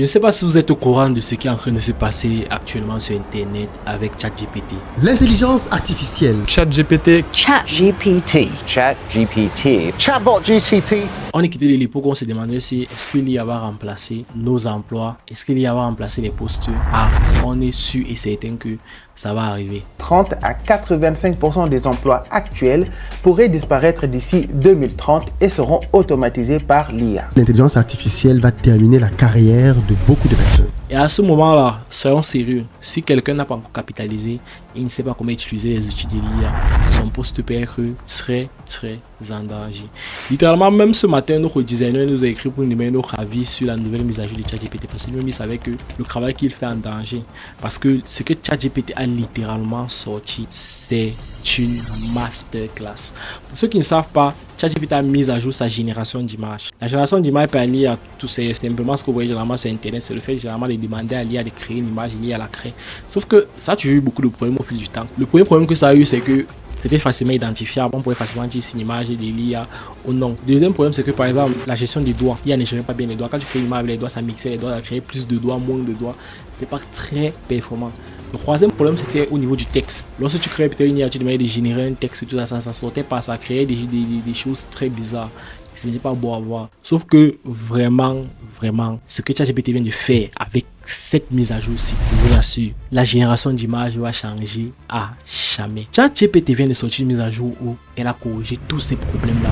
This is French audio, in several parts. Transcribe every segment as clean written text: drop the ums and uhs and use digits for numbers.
Je ne sais pas si vous êtes au courant de ce qui est en train de se passer actuellement sur Internet avec ChatGPT. L'intelligence artificielle. ChatGPT. ChatGPT. ChatGPT. Chatbot GTP. On est quitté de l'époque où on se demandait si est-ce qu'il y va remplacer nos emplois, est-ce qu'il y va remplacer les postes. On est sûr et certain que ça va arriver. 30 à 85% des emplois actuels pourraient disparaître d'ici 2030 et seront automatisés par l'IA. L'intelligence artificielle va terminer la carrière de beaucoup de personnes. Et à ce moment-là, soyons sérieux, si quelqu'un n'a pas encore capitalisé, il ne sait pas comment utiliser les outils de l'IA, son poste peut être très en danger. Littéralement, même ce matin, notre designer nous a écrit pour nous donner notre avis sur la nouvelle mise à jour de ChatGPT, parce que nous, il savait que le travail qu'il fait en danger. Parce que ce que ChatGPT a littéralement sorti, c'est une masterclass. Pour ceux qui ne savent pas, ChatGPT a mis à jour sa génération d'images. La génération d'images peut aller à tout, c'est simplement ce que vous voyez généralement sur Internet, c'est le fait généralement de demander à l'IA de créer une image, l'IA la crée. Sauf que ça a toujours eu beaucoup de problèmes au fil du temps. Le premier problème que ça a eu, c'est que c'était facilement identifiable, on pouvait facilement dire si une image de l'IA ou non. Le deuxième problème, c'est que par exemple, la gestion des doigts, l'IA ne gérait pas bien les doigts. Quand tu crées une image avec les doigts, ça mixait les doigts, ça créait plus de doigts, moins de doigts. C'était pas très performant. Le troisième problème, c'était au niveau du texte. Lorsque tu créais peut-être une IA, tu demandais de générer un texte, tout ça, ça sortait pas, ça créait des choses très bizarres. Ce n'était pas beau à voir. Sauf que vraiment, ce que ChatGPT vient de faire avec cette mise à jour-ci, je vous assure, la génération d'images va changer à jamais. ChatGPT vient de sortir une mise à jour où elle a corrigé tous ces problèmes-là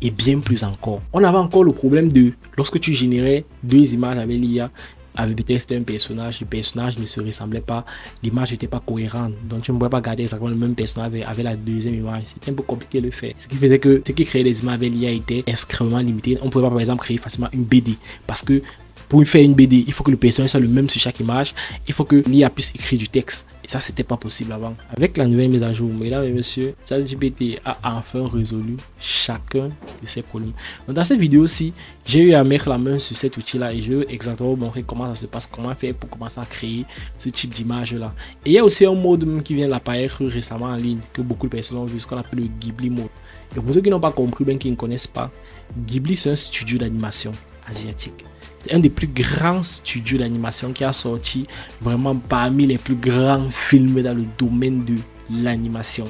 et bien plus encore. On avait encore le problème de lorsque tu générais deux images avec l'IA, avec peut-être un personnage, le personnage ne se ressemblait pas, l'image n'était pas cohérente, donc tu ne pouvais pas garder exactement le même personnage avec la deuxième image. C'était un peu compliqué de le faire. Ce qui faisait que ce qui créait les images avec l'IA était extrêmement limité. On ne pouvait pas par exemple créer facilement une BD parce que pour faire une BD, il faut que le personnage soit le même sur chaque image, il faut que l'IA puisse écrire du texte. Et ça, c'était pas possible avant. Avec la nouvelle mise à jour, mesdames et messieurs, ChatGPT a enfin résolu chacun de ces problèmes. Donc, dans cette vidéo-ci, j'ai eu à mettre la main sur cet outil-là et je vais exactement vous montrer comment ça se passe, comment faire pour commencer à créer ce type d'image-là. Et il y a aussi un mode qui vient d'apparaître récemment en ligne, que beaucoup de personnes ont vu, ce qu'on appelle le Ghibli Mode. Et pour ceux qui n'ont pas compris, bien qui ne connaissent pas, Ghibli, c'est un studio d'animation asiatique. C'est un des plus grands studios d'animation qui a sorti vraiment parmi les plus grands films dans le domaine de l'animation.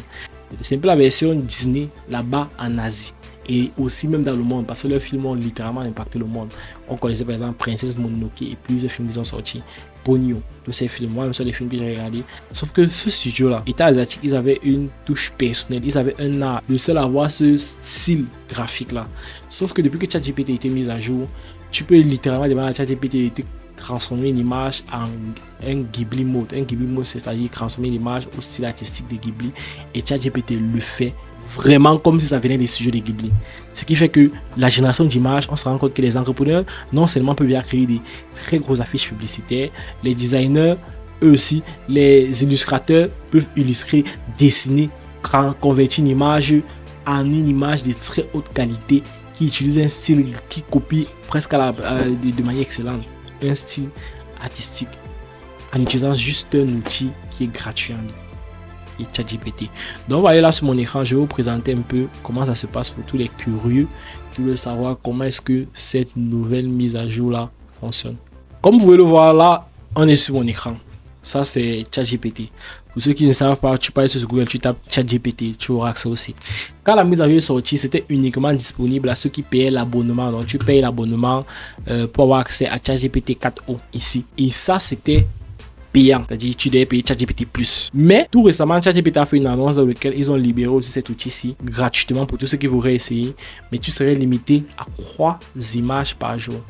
C'est un peu la version Disney là-bas en Asie et aussi même dans le monde parce que leurs films ont littéralement impacté le monde. On connaissait par exemple Princesse Mononoke et plusieurs films qui sont sortis. Ponyo, tous ces films, moi même sur les films que j'ai regardés. Sauf que ce studio-là était asiatique, ils avaient une touche personnelle, ils avaient un art, le seul à avoir ce style graphique-là. Sauf que depuis que ChatGPT a été mis à jour, tu peux littéralement demander à ChatGPT de transformer une image en un Ghibli Mode. Un Ghibli Mode, c'est-à-dire transformer l'image au style artistique de Ghibli. Et ChatGPT le fait vraiment comme si ça venait des studios de Ghibli. Ce qui fait que la génération d'images, on se rend compte que les entrepreneurs non seulement peuvent bien créer des très grosses affiches publicitaires, les designers, eux aussi, les illustrateurs peuvent illustrer, dessiner, convertir une image en une image de très haute qualité qui utilise un style qui copie presque de manière excellente, un style artistique en utilisant juste un outil qui est gratuit en ligne et ChatGPT. Donc on va aller là sur mon écran, je vais vous présenter un peu comment ça se passe pour tous les curieux qui veulent savoir comment est-ce que cette nouvelle mise à jour là fonctionne. Comme vous pouvez le voir là, on est sur mon écran. Ça c'est ChatGPT. Pour ceux qui ne savent pas, tu parles sur Google, tu tapes ChatGPT, tu auras accès aussi. Quand la mise à jour est sortie, c'était uniquement disponible à ceux qui payaient l'abonnement. Donc tu payes l'abonnement pour avoir accès à ChatGPT 4o ici. Et ça c'était payant, c'est-à-dire tu devais payer ChatGPT+. Mais tout récemment, ChatGPT a fait une annonce dans laquelle ils ont libéré aussi cet outil-ci gratuitement pour tous ceux qui voudraient essayer. Mais tu serais limité à 3 images par jour.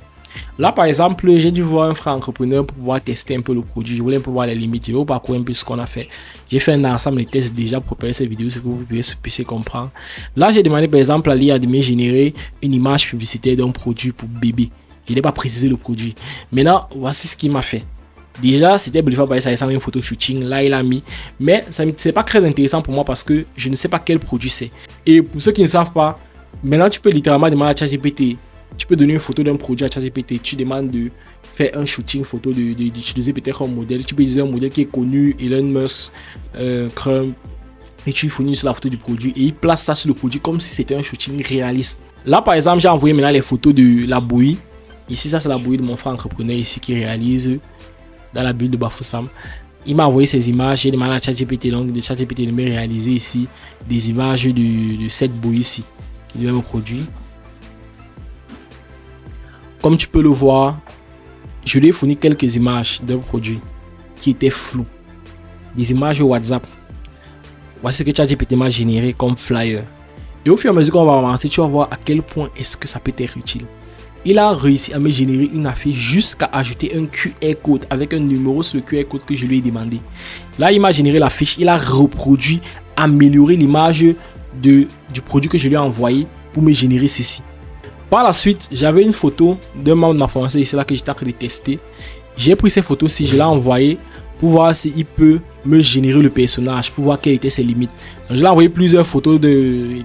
Là par exemple, j'ai dû voir un frère entrepreneur pour pouvoir tester un peu le produit. Je voulais un peu voir les limites, je vais vous parcourir un peu ce qu'on a fait. J'ai fait un ensemble de tests déjà pour préparer cette vidéo, c'est que vous puissiez comprendre. Là j'ai demandé par exemple à l'IA de me générer une image publicitaire d'un produit pour bébé. Je n'ai pas précisé le produit. Maintenant voici ce qu'il m'a fait. Déjà c'était bluffant parce que ça ressemble à une photo shooting, là il a mis, mais c'est pas très intéressant pour moi parce que je ne sais pas quel produit c'est. Et pour ceux qui ne savent pas, maintenant tu peux littéralement demander à ChatGPT. Tu peux donner une photo d'un produit à ChatGPT, tu demandes de faire un shooting photo, d'utiliser peut-être un modèle. Tu peux utiliser un modèle qui est connu, Elon Musk, Chrome, et tu fournis sur la photo du produit et il place ça sur le produit comme si c'était un shooting réaliste. Là par exemple, j'ai envoyé maintenant les photos de la bouillie Ici, ça c'est la bouille de mon frère entrepreneur ici qui réalise dans la bulle de Bafoussam. Il m'a envoyé ces images, j'ai demandé à ChatGPT, donc de ChatGPT de me réaliser ici des images de cette bouille ici qui doit me produire. Comme tu peux le voir, je lui ai fourni quelques images d'un produit qui était flou. Des images WhatsApp. Voici ce que ChatGPT m'a généré comme flyer. Et au fur et à mesure qu'on va avancer, tu vas voir à quel point est-ce que ça peut être utile. Il a réussi à me générer une affiche jusqu'à ajouter un QR code avec un numéro sur le QR code que je lui ai demandé. Là, il m'a généré l'affiche, il a reproduit, amélioré l'image du produit que je lui ai envoyé pour me générer ceci. Par la suite, j'avais une photo d'un membre de ma formation ici là que j'étais en train de tester. J'ai pris ces photos-ci, je l'ai envoyé pour voir s'il peut me générer le personnage, pour voir quelles étaient ses limites. Donc, je l'ai envoyé plusieurs photos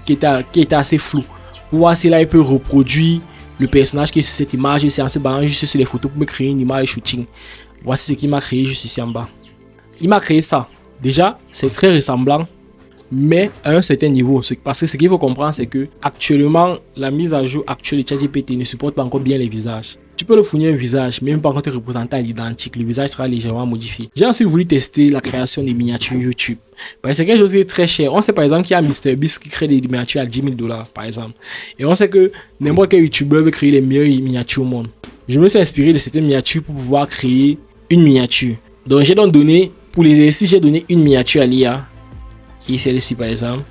qui étaient assez floues, pour voir si là il peut reproduire le personnage qui est sur cette image, c'est en se basant juste sur les photos pour me créer une image shooting. Voici ce qu'il m'a créé juste ici en bas. Il m'a créé ça. Déjà, c'est très ressemblant, mais à un certain niveau. Parce que ce qu'il faut comprendre, c'est que actuellement, la mise à jour actuelle de ChatGPT ne supporte pas encore bien les visages. Tu peux le fournir un visage, même pas encore te représenter à l'identique. Le visage sera légèrement modifié. J'ai aussi voulu tester la création des miniatures YouTube. Parce que c'est quelque chose qui est très cher. On sait par exemple qu'il y a MrBeast qui crée des miniatures à 10 000 $, par exemple. Et on sait que n'importe quel YouTuber veut créer les meilleures miniatures au monde. Je me suis inspiré de cette miniature pour pouvoir créer une miniature. Donc j'ai donc donné, pour les exercices, j'ai donné une miniature à l'IA, qui est celle-ci par exemple.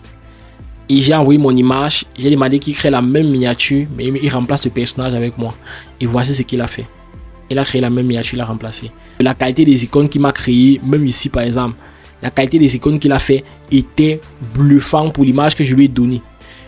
Et j'ai envoyé mon image, j'ai demandé qu'il crée la même miniature, mais il remplace le personnage avec moi. Et voici ce qu'il a fait. Il a créé la même miniature, il l'a remplacé. La qualité des icônes qu'il m'a créé, même ici par exemple, la qualité des icônes qu'il a fait était bluffant pour l'image que je lui ai donnée.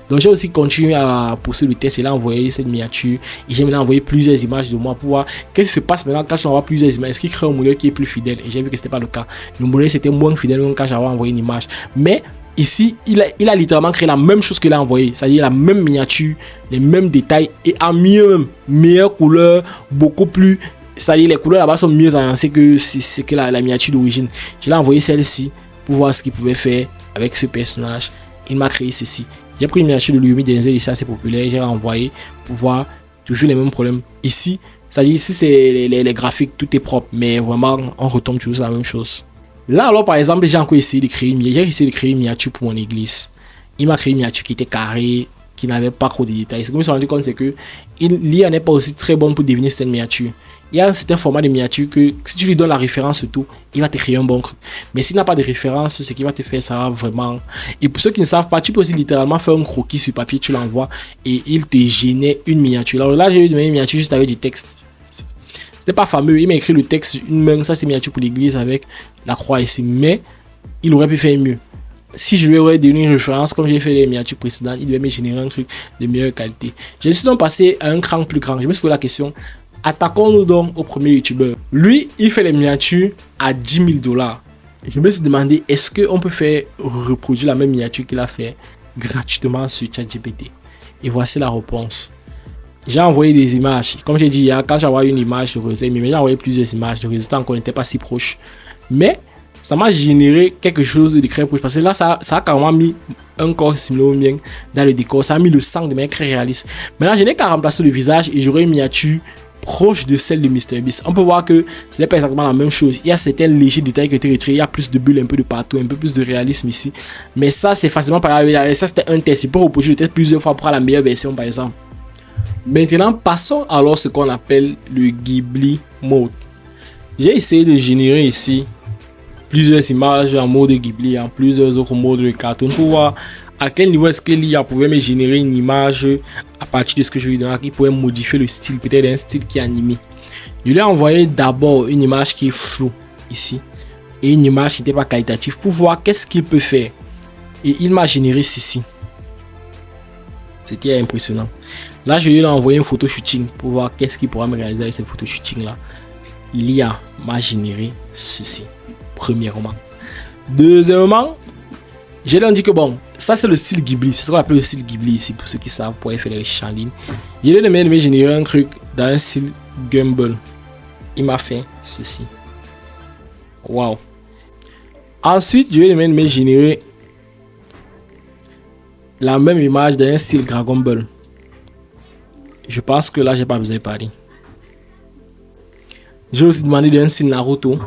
Donc j'ai aussi continué à pousser le test, il a envoyé cette miniature et j'ai maintenant envoyé plusieurs images de moi pour voir qu'est-ce qui se passe maintenant quand je envoie plusieurs images. Est-ce qu'il crée un modèle qui est plus fidèle? Et j'ai vu que ce n'était pas le cas. Le modèle c'était moins fidèle quand j'avais envoyé une image. Mais ici, il a littéralement créé la même chose qu'il a envoyé, c'est-à-dire la même miniature, les mêmes détails et en mieux même, meilleure couleur, beaucoup plus, c'est-à-dire les couleurs là-bas sont mieux agencées que la miniature d'origine. Je l'ai envoyé celle-ci pour voir ce qu'il pouvait faire avec ce personnage. Il m'a créé ceci. J'ai pris une miniature de Lumi Denzel ici assez populaire, j'ai renvoyé pour voir toujours les mêmes problèmes. Ici, c'est-à-dire ici c'est les graphiques, tout est propre, mais vraiment on retombe toujours sur la même chose. Là alors par exemple j'ai encore essayé de créer une miniature pour mon église. Il m'a créé une miniature qui était carrée, qui n'avait pas trop de détails. Ce que je me suis rendu compte c'est que l'IA n'est pas aussi très bonne pour deviner cette miniature. Il y a un certain format de miniature que si tu lui donnes la référence surtout, il va te créer un bon truc. Mais s'il n'a pas de référence, ce qu'il va te faire ça va vraiment. Et pour ceux qui ne savent pas, tu peux aussi littéralement faire un croquis sur papier, tu l'envoies et il te génère une miniature. Alors là j'ai eu une miniature juste avec du texte. C'était pas fameux, il m'a écrit le texte, une main, ça c'est miniature pour l'église avec la croix ici, mais il aurait pu faire mieux. Si je lui aurais donné une référence comme j'ai fait les miniatures précédentes, il devait me générer un truc de meilleure qualité. Je suis donc passé à un cran plus grand. Je me suis posé la question, attaquons-nous donc au premier youtubeur. Lui, il fait les miniatures à 10 000 $. Je me suis demandé, est-ce qu'on peut faire reproduire la même miniature qu'il a fait gratuitement sur ChatGPT? Et voici la réponse. J'ai envoyé des images. Comme j'ai dit hier, quand j'ai envoyé une image, mais j'ai envoyé plusieurs images. Le résultat encore n'était pas si proche. Mais ça m'a généré quelque chose de très proche. Parce que là, ça a carrément mis un corps similaire au mien dans le décor. Ça a mis le sang de manière très réaliste. Maintenant, je n'ai qu'à remplacer le visage et j'aurai une miniature proche de celle de MrBeast. On peut voir que ce n'est pas exactement la même chose. Il y a certains légers détails qui ont été retirés. Il y a plus de bulles un peu de partout, un peu plus de réalisme ici. Mais ça, c'est facilement par là. Ça, c'était un test. Il peut reproduire le test plusieurs fois pour avoir la meilleure version, par exemple. Maintenant, passons alors à ce qu'on appelle le Ghibli Mode. J'ai essayé de générer ici plusieurs images en mode Ghibli, en plusieurs autres modes de cartoon pour voir à quel niveau est-ce que l'IA pouvait me générer une image à partir de ce que je lui donnais, qui pouvait modifier le style, peut-être un style qui est animé. Je lui ai envoyé d'abord une image qui est floue ici et une image qui n'était pas qualitative pour voir qu'est-ce qu'il peut faire. Et il m'a généré ceci. C'était impressionnant. Là, je lui ai envoyé une photo shooting pour voir qu'est-ce qu'il pourra me réaliser avec cette photo shooting là. L'IA m'a généré ceci, premièrement. Deuxièmement, je lui ai dit que bon, ça c'est le style Ghibli, c'est ce qu'on appelle le style Ghibli ici, pour ceux qui savent, pour faire les recherches en ligne. Je lui ai demandé de me générer un truc dans un style Gumball. Il m'a fait ceci. Waouh. Ensuite, je lui ai demandé de me générer la même image dans un style Dragon Ball. Je pense que là, j'ai pas besoin de parler. J'ai aussi demandé d'un style Naruto.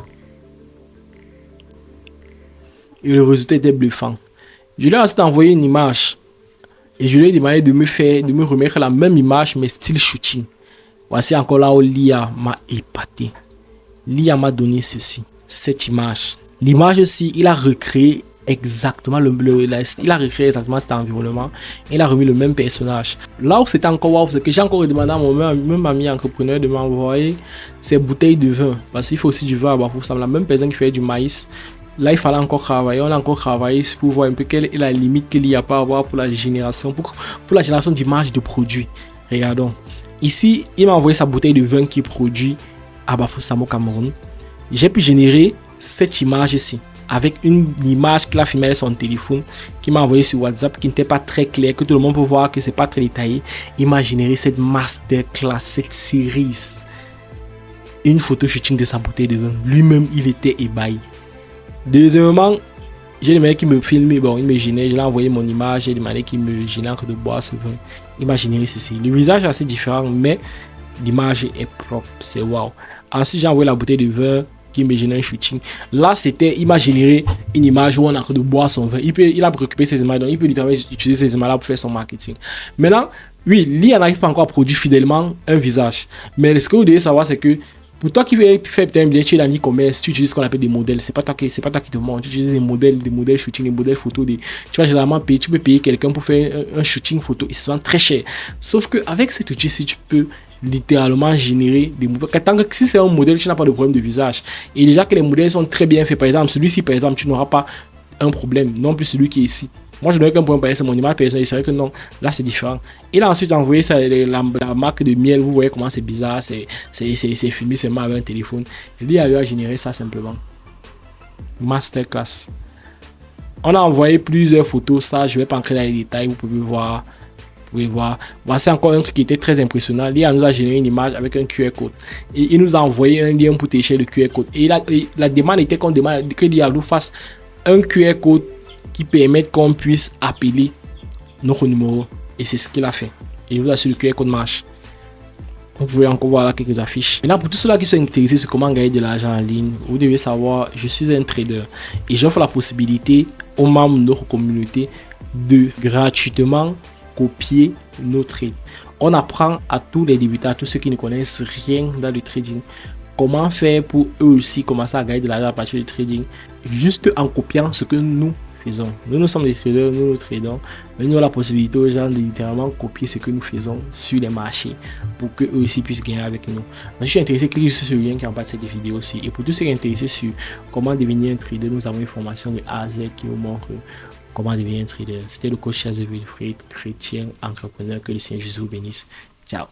Et le résultat était bluffant. Je lui ai ensuite envoyé une image. Et je lui ai demandé de me remettre la même image, mais style shooting. Voici encore là où l'IA m'a épaté. L'IA m'a donné ceci, cette image. L'image aussi, il a recréé exactement cet environnement. Il a remis le même personnage. Là où c'était encore wow, c'est que j'ai encore demandé à mon même ami entrepreneur de m'envoyer ces bouteilles de vin. Parce qu'il faut aussi du vin à Bafoussam. La même personne qui fait du maïs. Là, il fallait encore travailler. On a encore travaillé pour voir un peu quelle est la limite qu'il y a pas à avoir pour la génération, pour la génération d'images de produits. Regardons. Ici, il m'a envoyé sa bouteille de vin qui produit à Bafoussam au Cameroun. J'ai pu générer cette image ici avec une image qu'il a filmée avec son téléphone, qui m'a envoyé sur WhatsApp, qui n'était pas très clair, que tout le monde peut voir que c'est pas très détaillé. Il m'a généré cette masterclass, cette série. Une photo shooting de sa bouteille de vin. Lui-même, il était ébahi. Deuxièmement, j'ai demandé qu'il me filme, bon, il me gênait, je l'ai envoyé mon image, j'ai demandé qu'il me génère de boire ce vin. Il m'a généré ceci. Le visage est assez différent, mais l'image est propre, c'est wow. Ensuite, j'ai envoyé la bouteille de vin qui me génère un shooting. Là, il m'a généré une image où on a de boire son vin. Il a récupéré ces images, donc il peut littéralement utiliser ces images-là pour faire son marketing. Maintenant, oui, l'IA n'arrive pas encore à produire fidèlement un visage. Mais ce que vous devez savoir, c'est que pour toi qui fais peut-être bien, tu es dans l'e-commerce, tu utilises ce qu'on appelle des modèles. C'est pas toi qui te montre. Tu utilises des modèles shooting, des modèles photo. Tu vas généralement payer, tu peux payer quelqu'un pour faire un shooting photo. Il se vend très cher. Sauf qu'avec cet outil-ci, tu peux littéralement générer des modèles. Tant que si c'est un modèle, tu n'as pas de problème de visage. Et déjà que les modèles sont très bien faits, par exemple, celui-ci, par exemple, tu n'auras pas un problème. Non plus celui qui est ici. Moi, je n'aurais qu'un problème, c'est mon image personnelle. C'est vrai que non, là, c'est différent. Il a ensuite envoyé ça, la marque de miel. Vous voyez comment c'est bizarre. C'est filmé seulement avec un téléphone. Lui a eu à générer ça simplement. Masterclass. On a envoyé plusieurs photos. Ça, je ne vais pas entrer dans les détails. Vous pouvez voir. Voici encore un truc qui était très impressionnant. L'IA nous a généré une image avec un QR code. Et il nous a envoyé un lien pour télécharger le QR code. Et la demande était qu'on demande que l'IA nous fasse un QR code qui permettent qu'on puisse appeler notre numéro. Et c'est ce qu'il a fait. Et il vous assure que le QR code marche. Vous pouvez encore voir là quelques affiches. Maintenant, pour tous ceux-là qui sont intéressés sur comment gagner de l'argent en ligne, vous devez savoir, je suis un trader. Et j'offre la possibilité aux membres de notre communauté de gratuitement copier nos trades. On apprend à tous les débutants, à tous ceux qui ne connaissent rien dans le trading, comment faire pour eux aussi commencer à gagner de l'argent à partir du trading, juste en copiant ce que nous faisons. Nous sommes des traders, nous tradons, mais nous avons la possibilité aux gens de littéralement copier ce que nous faisons sur les marchés pour qu'eux aussi puissent gagner avec nous. Donc, si je suis intéressé, cliquez sur le lien qui est en bas de cette vidéo aussi. Et pour tous ceux qui sont intéressés sur comment devenir un trader, nous avons une formation de A à Z qui vous montre comment devenir un trader. C'était le coach Chaz Wilfried, chrétien, entrepreneur. Que le Seigneur Jésus vous bénisse. Ciao.